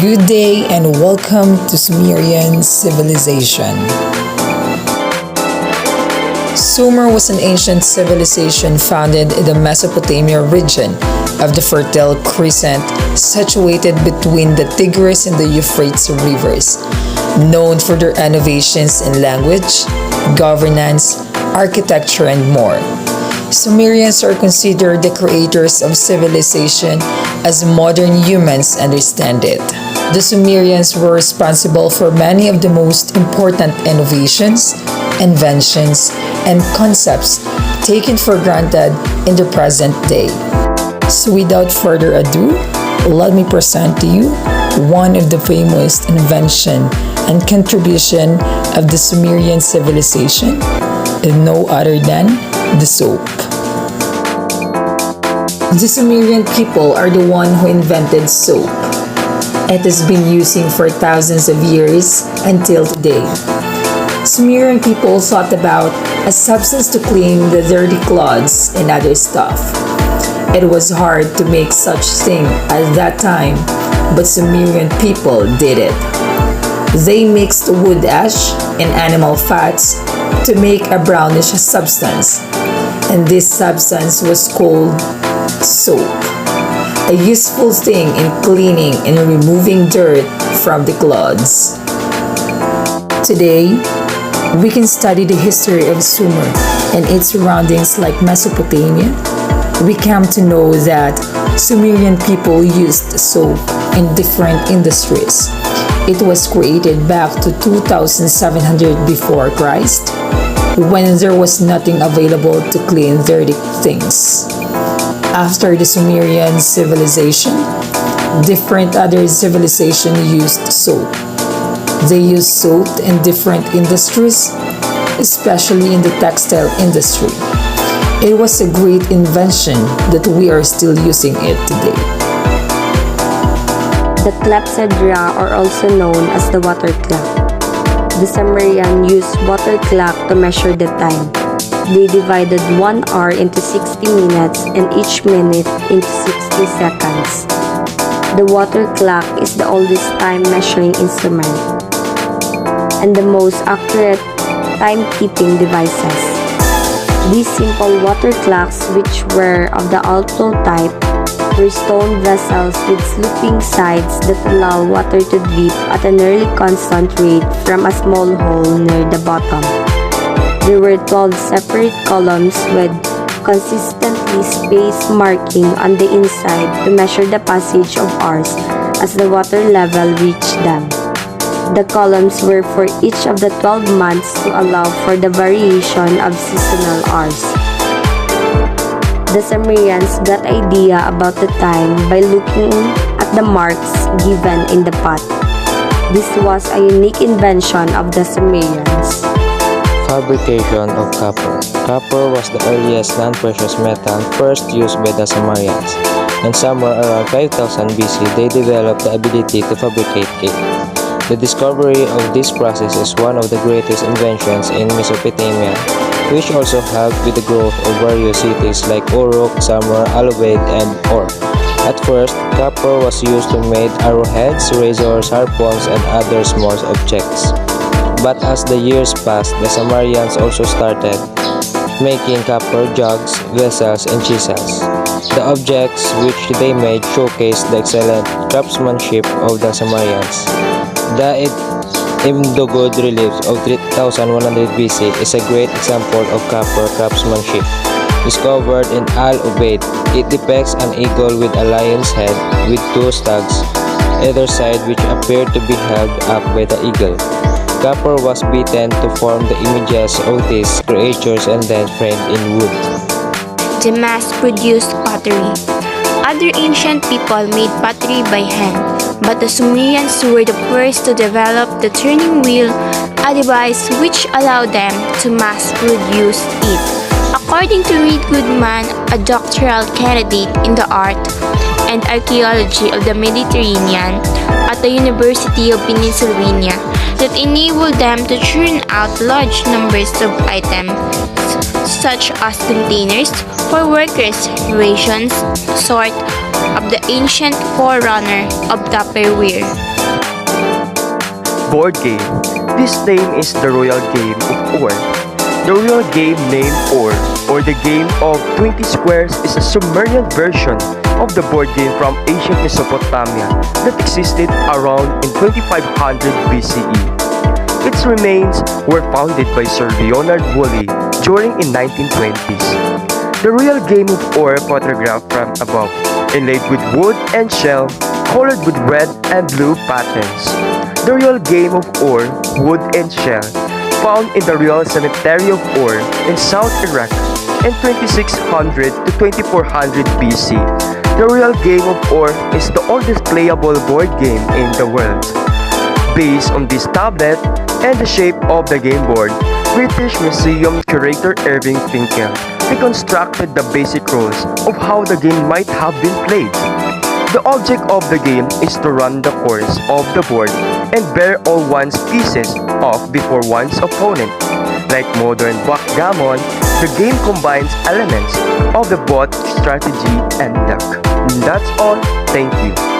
Good day and welcome to Sumerian civilization. Sumer was an ancient civilization founded in the Mesopotamia region of the Fertile Crescent, situated between the Tigris and the Euphrates rivers, known for their innovations in language, governance, architecture, and more. Sumerians are considered the creators of civilization as modern humans understand it. The Sumerians were responsible for many of the most important innovations, inventions, and concepts taken for granted in the present day. So without further ado, let me present to you one of the famous invention and contribution of the Sumerian civilization, and no other than the soap. The Sumerian people are the one who invented soap. It has been using for thousands of years until today. Sumerian people thought about a substance to clean the dirty clothes and other stuff. It was hard to make such thing at that time, but Sumerian people did it. They mixed wood ash and animal fats to make a brownish substance, and this substance was called soap, a useful thing in cleaning and removing dirt from the clothes. Today, we can study the history of Sumer and its surroundings like Mesopotamia. We come to know that Sumerian people used soap in different industries. It was created back to 2700 before Christ, when there was nothing available to clean dirty things. After the Sumerian civilization, different other civilizations used soap. They used soap in different industries, especially in the textile industry. It was a great invention that we are still using it today. The clepsydra are also known as the water clock. The Sumerian used water clock to measure the time. They divided 1 hour into 60 minutes and each minute into 60 seconds. The water clock is the oldest time measuring instrument and the most accurate timekeeping devices. These simple water clocks, which were of the alto type, were stone vessels with sloping sides that allow water to drip at a nearly constant rate from a small hole near the bottom. There were 12 separate columns with consistently spaced marking on the inside to measure the passage of hours as the water level reached them. The columns were for each of the 12 months to allow for the variation of seasonal hours. The Sumerians got idea about the time by looking at the marks given in the pot. This was a unique invention of the Sumerians. Fabrication of copper. Copper was the earliest non-precious metal first used by the Sumerians, and somewhere around 5000 BC they developed the ability to fabricate it. The discovery of this process is one of the greatest inventions in Mesopotamia, which also helped with the growth of various cities like Uruk, Sumer, Alubed, and Ur. At first, copper was used to make arrowheads, razors, harpoons, and other small objects. But as the years passed, the Sumerians also started making copper jugs, vessels, and chisels. The objects which they made showcased the excellent craftsmanship of the Sumerians. The Imdugud relief of 3100 BC is a great example of copper craftsmanship. Discovered in Al-Ubaid, it depicts an eagle with a lion's head with two stags, either side, which appeared to be held up by the eagle. Copper was beaten to form the images of these creatures and then framed in wood. The mass-produced pottery. Other ancient people made pottery by hand, but the Sumerians were the first to develop the turning wheel, a device which allowed them to mass-produce it. According to Reed Goodman, a doctoral candidate in the art and archaeology of the Mediterranean at the University of Pennsylvania, that enabled them to churn out large numbers of items such as containers for workers' rations, sort, of the ancient forerunner of Tupperware. Board game. This name is the royal game of Or. The royal game named Or the game of 20 squares, is a Sumerian version of the board game from ancient Mesopotamia that existed around in 2500 BCE. Its remains were founded by Sir Leonard Woolley during in 1920s. The real game of Or photographed from above, inlaid with wood and shell, colored with red and blue patterns. The real game of Or, wood and shell, found in the real cemetery of Or in South Iraq in 2600 to 2400 BC. The real game of Or is the oldest playable board game in the world. Based on this tablet and the shape of the game board, British Museum curator Irving Finkel reconstructed the basic rules of how the game might have been played. The object of the game is to run the course of the board and bear all one's pieces off before one's opponent. Like modern backgammon, the game combines elements of both strategy and luck. That's all. Thank you.